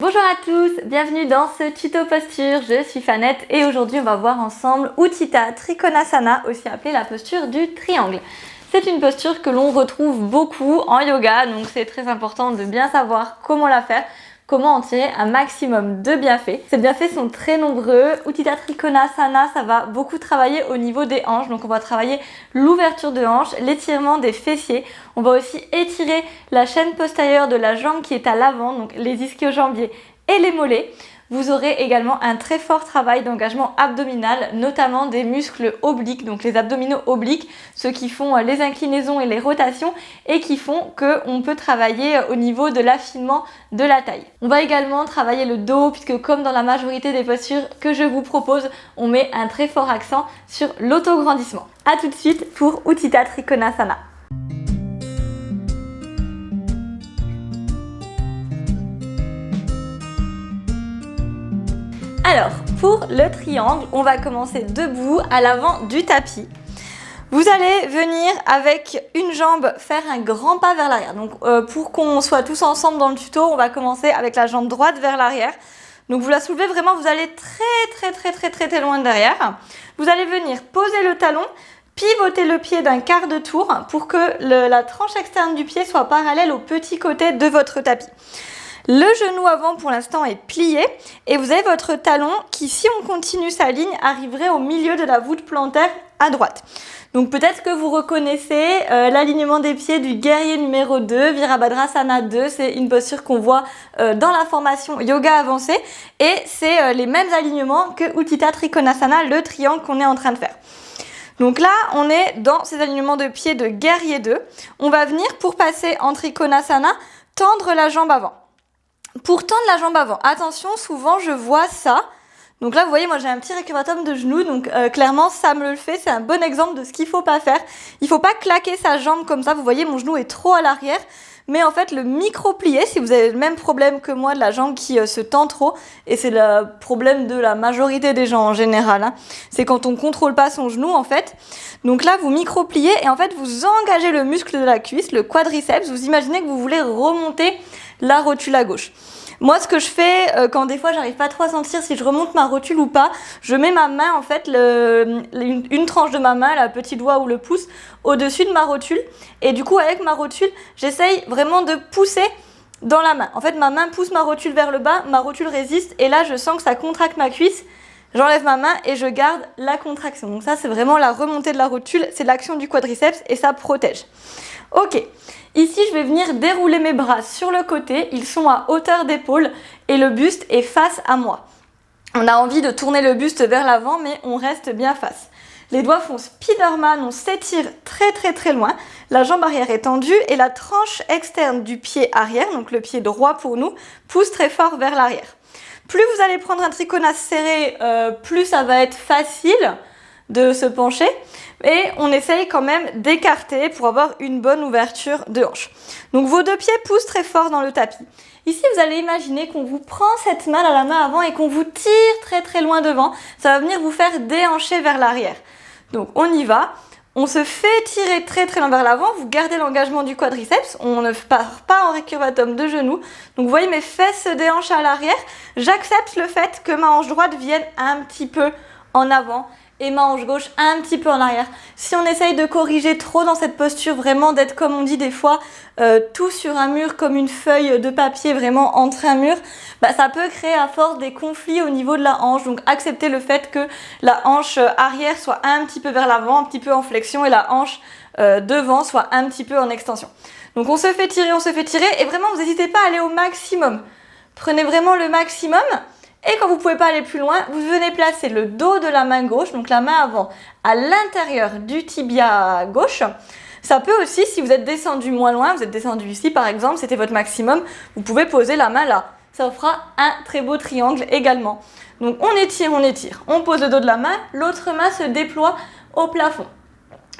Bonjour à tous, bienvenue dans ce tuto posture, je suis Fanette et aujourd'hui on va voir ensemble Utthita Trikonasana, aussi appelée la posture du triangle. C'est une posture que l'on retrouve beaucoup en yoga, donc c'est très important de bien savoir comment la faire, comment en tirer un maximum de bienfaits. Ces bienfaits sont très nombreux. Utthita Trikonasana, ça va beaucoup travailler au niveau des hanches, donc on va travailler l'ouverture de hanches, l'étirement des fessiers. On va aussi étirer la chaîne postérieure de la jambe qui est à l'avant, donc les ischio-jambiers et les mollets. Vous aurez également un très fort travail d'engagement abdominal, notamment des muscles obliques, donc les abdominaux obliques, ceux qui font les inclinaisons et les rotations et qui font qu'on peut travailler au niveau de l'affinement de la taille. On va également travailler le dos puisque comme dans la majorité des postures que je vous propose, on met un très fort accent sur l'autograndissement. A tout de suite pour Utthita Trikonasana. Alors, pour le triangle, on va commencer debout à l'avant du tapis. Vous allez venir avec une jambe faire un grand pas vers l'arrière. Donc, pour qu'on soit tous ensemble dans le tuto, on va commencer avec la jambe droite vers l'arrière. Donc, vous la soulevez vraiment, vous allez très loin derrière. Vous allez venir poser le talon, pivoter le pied d'un quart de tour pour que la tranche externe du pied soit parallèle au petit côté de votre tapis. Le genou avant pour l'instant est plié et vous avez votre talon qui, si on continue sa ligne, arriverait au milieu de la voûte plantaire à droite. Donc peut-être que vous reconnaissez l'alignement des pieds du guerrier numéro 2, Virabhadrasana 2, c'est une posture qu'on voit dans la formation yoga avancée et c'est les mêmes alignements que Utthita Trikonasana, le triangle qu'on est en train de faire. Donc là, on est dans ces alignements de pieds de guerrier 2. On va venir pour passer en Trikonasana, tendre la jambe avant. Pour tendre la jambe avant, attention, souvent je vois ça. Donc là, vous voyez, moi j'ai un petit récurvatum de genou, donc clairement ça me le fait, c'est un bon exemple de ce qu'il ne faut pas faire. Il ne faut pas claquer sa jambe comme ça, vous voyez, mon genou est trop à l'arrière. Mais en fait, le micro-plié, si vous avez le même problème que moi de la jambe qui se tend trop, et c'est le problème de la majorité des gens en général, hein, c'est quand on ne contrôle pas son genou en fait. Donc là, vous micro-pliez et en fait, vous engagez le muscle de la cuisse, le quadriceps. Vous imaginez que vous voulez remonter la rotule à gauche. Moi, ce que je fais quand des fois j'arrive pas trop à sentir si je remonte ma rotule ou pas, je mets ma main, en fait, une tranche de ma main, la petit doigt ou le pouce, au-dessus de ma rotule. Et du coup, avec ma rotule, j'essaye vraiment de pousser dans la main. En fait, ma main pousse ma rotule vers le bas, ma rotule résiste et là, je sens que ça contracte ma cuisse. J'enlève ma main et je garde la contraction. Donc ça, c'est vraiment la remontée de la rotule, c'est l'action du quadriceps et ça protège. Ok. Ici, je vais venir dérouler mes bras sur le côté, ils sont à hauteur d'épaule et le buste est face à moi. On a envie de tourner le buste vers l'avant, mais on reste bien face. Les doigts font Spiderman, on s'étire très loin. La jambe arrière est tendue et la tranche externe du pied arrière, donc le pied droit pour nous, pousse très fort vers l'arrière. Plus vous allez prendre un trikonasana serré, plus ça va être facile de se pencher. Et on essaye quand même d'écarter pour avoir une bonne ouverture de hanche. Donc vos deux pieds poussent très fort dans le tapis. Ici, vous allez imaginer qu'on vous prend cette main à la main avant et qu'on vous tire très loin devant. Ça va venir vous faire déhancher vers l'arrière. Donc on y va. On se fait tirer très loin vers l'avant. Vous gardez l'engagement du quadriceps. On ne part pas en récurvatum de genou. Donc vous voyez mes fesses se déhanchent à l'arrière. J'accepte le fait que ma hanche droite vienne un petit peu en avant et ma hanche gauche un petit peu en arrière. Si on essaye de corriger trop dans cette posture, vraiment d'être comme on dit des fois, tout sur un mur comme une feuille de papier vraiment entre un mur, bah, ça peut créer à force des conflits au niveau de la hanche. Donc acceptez le fait que la hanche arrière soit un petit peu vers l'avant, un petit peu en flexion et la hanche devant soit un petit peu en extension. Donc on se fait tirer et vraiment vous n'hésitez pas à aller au maximum. Prenez vraiment le maximum. Et quand vous ne pouvez pas aller plus loin, vous venez placer le dos de la main gauche, donc la main avant, à l'intérieur du tibia gauche. Ça peut aussi, si vous êtes descendu moins loin, vous êtes descendu ici par exemple, c'était votre maximum, vous pouvez poser la main là. Ça vous fera un très beau triangle également. Donc on étire, on pose le dos de la main, l'autre main se déploie au plafond.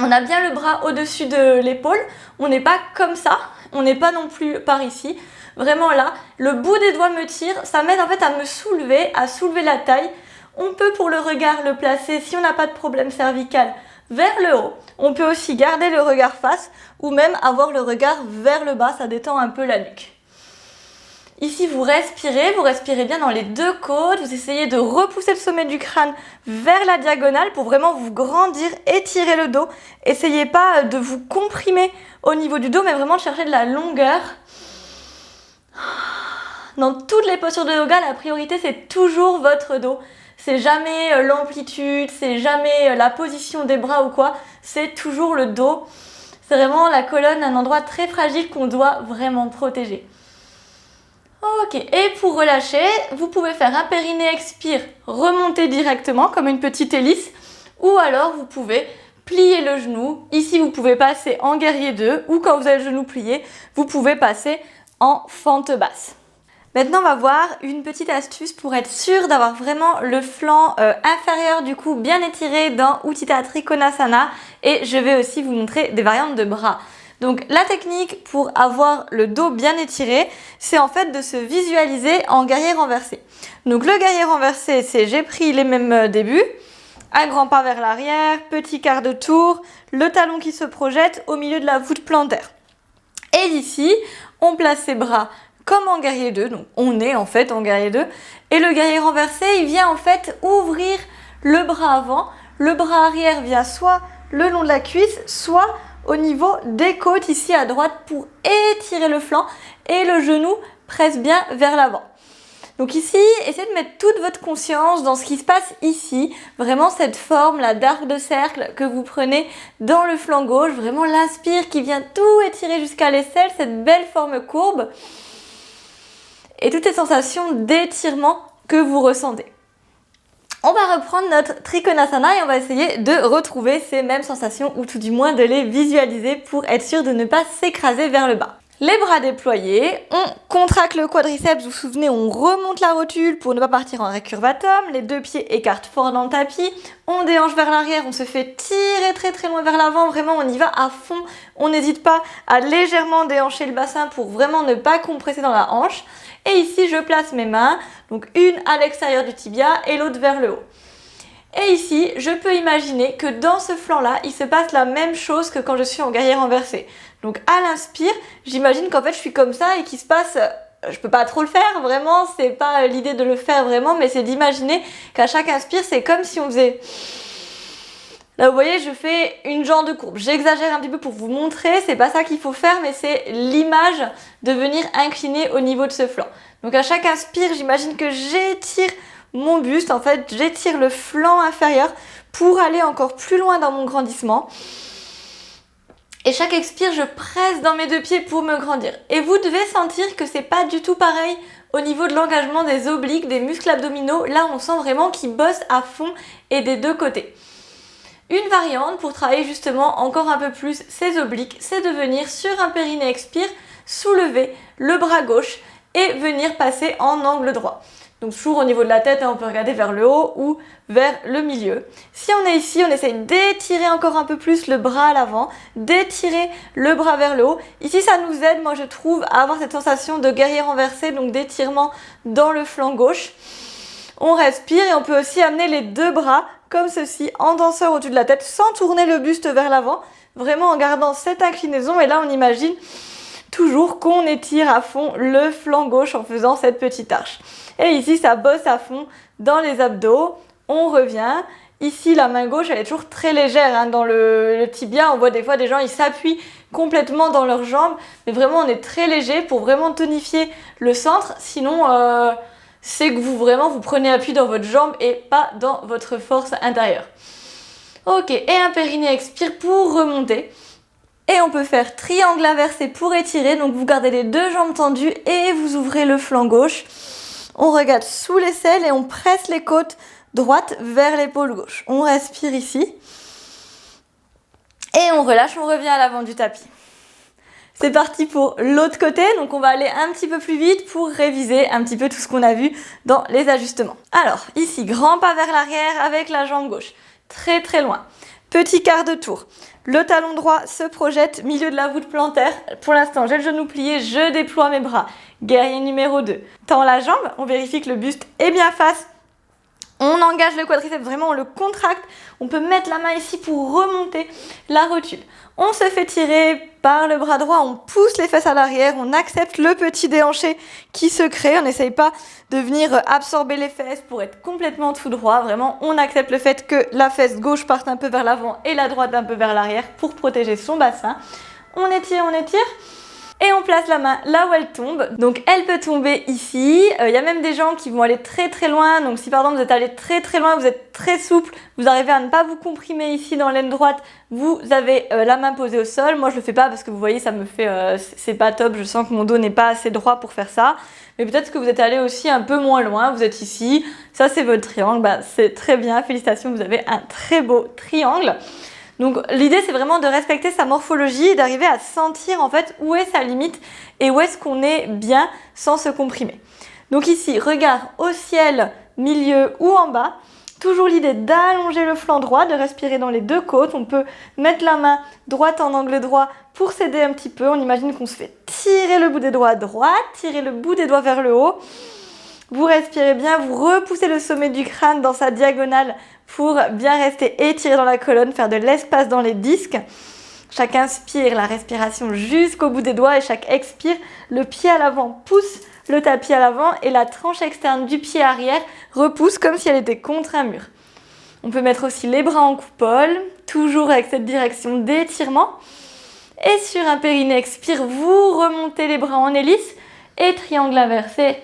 On a bien le bras au-dessus de l'épaule, on n'est pas comme ça, on n'est pas non plus par ici. Vraiment là, le bout des doigts me tire, ça m'aide en fait à me soulever, à soulever la taille. On peut pour le regard le placer, si on n'a pas de problème cervical, vers le haut. On peut aussi garder le regard face ou même avoir le regard vers le bas, ça détend un peu la nuque. Ici, vous respirez bien dans les deux côtes, vous essayez de repousser le sommet du crâne vers la diagonale pour vraiment vous grandir, étirer le dos. Essayez pas de vous comprimer au niveau du dos, mais vraiment de chercher de la longueur. Dans toutes les postures de yoga, la priorité, c'est toujours votre dos. C'est jamais l'amplitude, c'est jamais la position des bras ou quoi, c'est toujours le dos. C'est vraiment la colonne, un endroit très fragile qu'on doit vraiment protéger. Ok, et pour relâcher, vous pouvez faire un périnée expire, remonter directement comme une petite hélice, ou alors vous pouvez plier le genou. Ici, vous pouvez passer en guerrier 2, ou quand vous avez le genou plié, vous pouvez passer en fente basse. Maintenant, on va voir une petite astuce pour être sûr d'avoir vraiment le flanc inférieur du cou bien étiré dans Utthita Trikonasana. Et je vais aussi vous montrer des variantes de bras. Donc la technique pour avoir le dos bien étiré, c'est en fait de se visualiser en guerrier renversé. Donc le guerrier renversé, c'est j'ai pris les mêmes débuts, un grand pas vers l'arrière, petit quart de tour, le talon qui se projette au milieu de la voûte plantaire. Et ici, on place ses bras comme en guerrier 2, donc on est en fait en guerrier 2, et le guerrier renversé, il vient en fait ouvrir le bras avant, le bras arrière vient soit le long de la cuisse, soit au niveau des côtes ici à droite pour étirer le flanc, et le genou presse bien vers l'avant. Donc ici, essayez de mettre toute votre conscience dans ce qui se passe ici, vraiment cette forme là d'arc de cercle que vous prenez dans le flanc gauche, vraiment l'inspire qui vient tout étirer jusqu'à l'aisselle, cette belle forme courbe, et toutes les sensations d'étirement que vous ressentez. On va reprendre notre Trikonasana et on va essayer de retrouver ces mêmes sensations ou tout du moins de les visualiser pour être sûr de ne pas s'écraser vers le bas. Les bras déployés, on contracte le quadriceps, vous vous souvenez, on remonte la rotule pour ne pas partir en récurvatum, les deux pieds écartent fort dans le tapis, on déhanche vers l'arrière, on se fait tirer très loin vers l'avant, vraiment on y va à fond, on n'hésite pas à légèrement déhancher le bassin pour vraiment ne pas compresser dans la hanche. Et ici je place mes mains, donc une à l'extérieur du tibia et l'autre vers le haut. Et ici, je peux imaginer que dans ce flanc-là, il se passe la même chose que quand je suis en guerrier renversé. Donc à l'inspire, j'imagine qu'en fait je suis comme ça et qu'il se passe, je peux pas trop le faire vraiment, c'est pas l'idée de le faire vraiment, mais c'est d'imaginer qu'à chaque inspire, c'est comme si on faisait... Là vous voyez, je fais une genre de courbe. J'exagère un petit peu pour vous montrer, c'est pas ça qu'il faut faire, mais c'est l'image de venir incliner au niveau de ce flanc. Donc à chaque inspire, j'imagine que j'étire mon buste, en fait j'étire le flanc inférieur pour aller encore plus loin dans mon grandissement. Et chaque expire, je presse dans mes deux pieds pour me grandir. Et vous devez sentir que c'est pas du tout pareil au niveau de l'engagement des obliques, des muscles abdominaux. Là, on sent vraiment qu'ils bossent à fond et des deux côtés. Une variante pour travailler justement encore un peu plus ces obliques, c'est de venir sur un périnée expire, soulever le bras gauche et venir passer en angle droit. Donc toujours au niveau de la tête, on peut regarder vers le haut ou vers le milieu. Si on est ici, on essaye d'étirer encore un peu plus le bras à l'avant, d'étirer le bras vers le haut. Ici, ça nous aide, moi je trouve, à avoir cette sensation de guerrier renversé, donc d'étirement dans le flanc gauche. On respire et on peut aussi amener les deux bras comme ceci, en danseur au-dessus de la tête, sans tourner le buste vers l'avant, vraiment en gardant cette inclinaison. Et là, on imagine toujours qu'on étire à fond le flanc gauche en faisant cette petite arche. Et ici, ça bosse à fond dans les abdos. On revient. Ici, la main gauche, elle est toujours très légère. Hein. Dans le tibia, on voit des fois des gens, ils s'appuient complètement dans leurs jambes. Mais vraiment, on est très léger pour vraiment tonifier le centre. Sinon, c'est que vous prenez appui dans votre jambe et pas dans votre force intérieure. Ok, et un périnée expire pour remonter. Et on peut faire triangle inversé pour étirer. Donc vous gardez les deux jambes tendues et vous ouvrez le flanc gauche. On regarde sous l'aisselle et on presse les côtes droites vers l'épaule gauche. On respire ici. Et on relâche, on revient à l'avant du tapis. C'est parti pour l'autre côté, donc on va aller un petit peu plus vite pour réviser un petit peu tout ce qu'on a vu dans les ajustements. Alors, ici, grand pas vers l'arrière avec la jambe gauche, très loin. Petit quart de tour, le talon droit se projette, milieu de la voûte plantaire. Pour l'instant, j'ai le genou plié, je déploie mes bras. Guerrier numéro 2. Tends la jambe, on vérifie que le buste est bien face. On engage le quadriceps, vraiment on le contracte. On peut mettre la main ici pour remonter la rotule. On se fait tirer par le bras droit, on pousse les fesses à l'arrière, on accepte le petit déhanché qui se crée, on n'essaye pas de venir absorber les fesses pour être complètement tout droit, vraiment on accepte le fait que la fesse gauche parte un peu vers l'avant et la droite un peu vers l'arrière pour protéger son bassin. On étire, et on place la main là où elle tombe. Donc elle peut tomber ici. Il y a même des gens qui vont aller très très loin. Donc si par exemple vous êtes allé très très loin, vous êtes très souple, vous arrivez à ne pas vous comprimer ici dans l'aine droite, vous avez la main posée au sol. Moi je le fais pas parce que vous voyez ça me fait, c'est pas top, je sens que mon dos n'est pas assez droit pour faire ça. Mais peut-être que vous êtes allé aussi un peu moins loin, vous êtes ici, ça c'est votre triangle, bah, c'est très bien, félicitations, vous avez un très beau triangle. Donc l'idée c'est vraiment de respecter sa morphologie et d'arriver à sentir en fait où est sa limite et où est-ce qu'on est bien sans se comprimer. Donc ici, regard au ciel, milieu ou en bas. Toujours l'idée d'allonger le flanc droit, de respirer dans les deux côtes. On peut mettre la main droite en angle droit pour s'aider un petit peu. On imagine qu'on se fait tirer le bout des doigts à droite, tirer le bout des doigts vers le haut. Vous respirez bien, vous repoussez le sommet du crâne dans sa diagonale pour bien rester étiré dans la colonne, faire de l'espace dans les disques. Chaque inspire, la respiration jusqu'au bout des doigts et chaque expire, le pied à l'avant pousse le tapis à l'avant et la tranche externe du pied arrière repousse comme si elle était contre un mur. On peut mettre aussi les bras en coupole, toujours avec cette direction d'étirement. Et sur un périnée expire, vous remontez les bras en hélice et triangle inversé.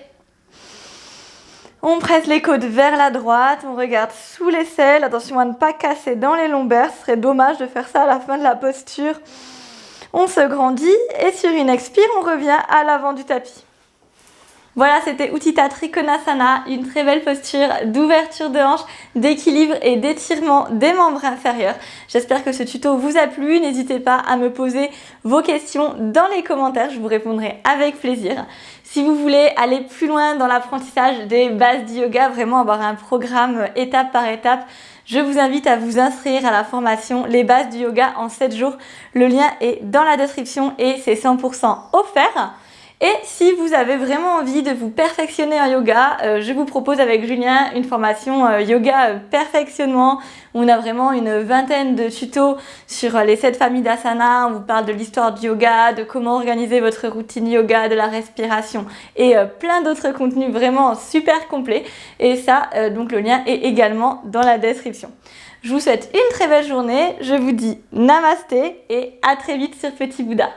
On presse les côtes vers la droite, on regarde sous l'aisselle, attention à ne pas casser dans les lombaires, ce serait dommage de faire ça à la fin de la posture. On se grandit et sur une expire, on revient à l'avant du tapis. Voilà, c'était Utthita Trikonasana, une très belle posture d'ouverture de hanche, d'équilibre et d'étirement des membres inférieurs. J'espère que ce tuto vous a plu. N'hésitez pas à me poser vos questions dans les commentaires, je vous répondrai avec plaisir. Si vous voulez aller plus loin dans l'apprentissage des bases du yoga, vraiment avoir un programme étape par étape, je vous invite à vous inscrire à la formation Les bases du yoga en 7 jours. Le lien est dans la description et c'est 100% offert. Et si vous avez vraiment envie de vous perfectionner en yoga, je vous propose avec Julien une formation yoga perfectionnement. On a vraiment une vingtaine de tutos sur les 7 familles d'asana. On vous parle de l'histoire du yoga, de comment organiser votre routine yoga, de la respiration et plein d'autres contenus vraiment super complets. Et ça, donc le lien est également dans la description. Je vous souhaite une très belle journée. Je vous dis namasté et à très vite sur Petit Bouddha.